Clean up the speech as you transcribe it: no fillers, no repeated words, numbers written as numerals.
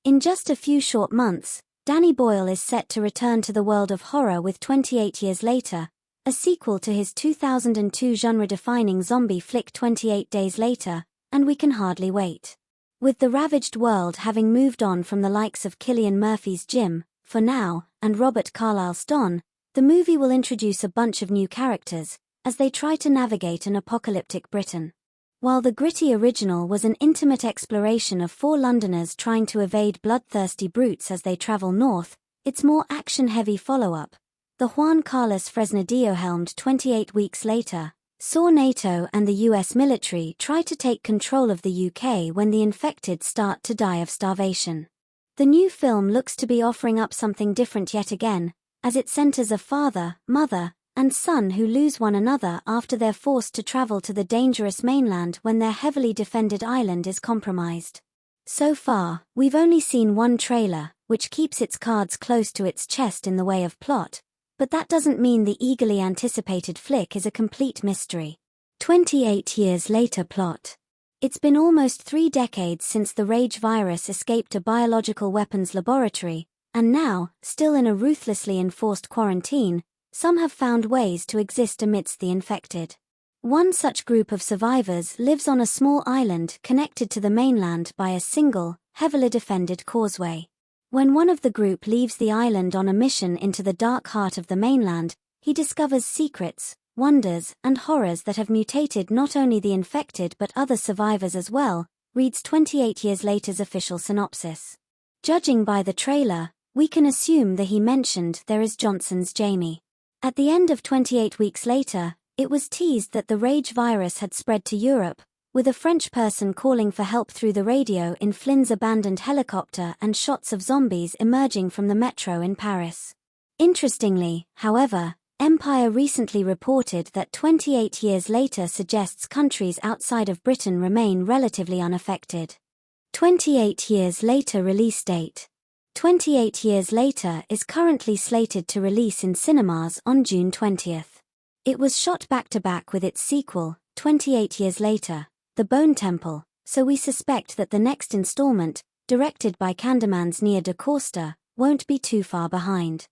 In just a few short months, Danny Boyle is set to return to the world of horror with 28 Years Later, a sequel to his 2002 genre-defining zombie flick 28 Days Later, and we can hardly wait. With the ravaged world having moved on from the likes of Cillian Murphy's Jim, for now, and Robert Carlyle's Don, the movie will introduce a bunch of new characters, as they try to navigate an apocalyptic Britain. While the gritty original was an intimate exploration of four Londoners trying to evade bloodthirsty brutes as they travel north, its more action-heavy follow-up, the Juan Carlos Fresnadillo-helmed 28 Weeks Later, saw NATO and the US military try to take control of the UK when the infected start to die of starvation. The new film looks to be offering up something different yet again, as it centers a father, mother, and son who lose one another after they're forced to travel to the dangerous mainland when their heavily defended island is compromised. So far, we've only seen one trailer, which keeps its cards close to its chest in the way of plot, but that doesn't mean the eagerly anticipated flick is a complete mystery. 28 Years Later plot. It's been almost 3 decades since the rage virus escaped a biological weapons laboratory, and now, still in a ruthlessly enforced quarantine, some have found ways to exist amidst the infected. One such group of survivors lives on a small island connected to the mainland by a single, heavily defended causeway. When one of the group leaves the island on a mission into the dark heart of the mainland, he discovers secrets, wonders, and horrors that have mutated not only the infected but other survivors as well, reads 28 Years Later's official synopsis. Judging by the trailer, we can assume the he mentioned there is Johnson's Jamie. At the end of 28 Weeks Later, it was teased that the rage virus had spread to Europe, with a French person calling for help through the radio in Flynn's abandoned helicopter and shots of zombies emerging from the metro in Paris. Interestingly, however, Empire recently reported that 28 Years Later suggests countries outside of Britain remain relatively unaffected. 28 Years Later release date. 28 Years Later is currently slated to release in cinemas on June 20th. It was shot back-to-back with its sequel, 28 Years Later, The Bone Temple, so we suspect that the next installment, directed by Candyman's Nia DaCosta, won't be too far behind.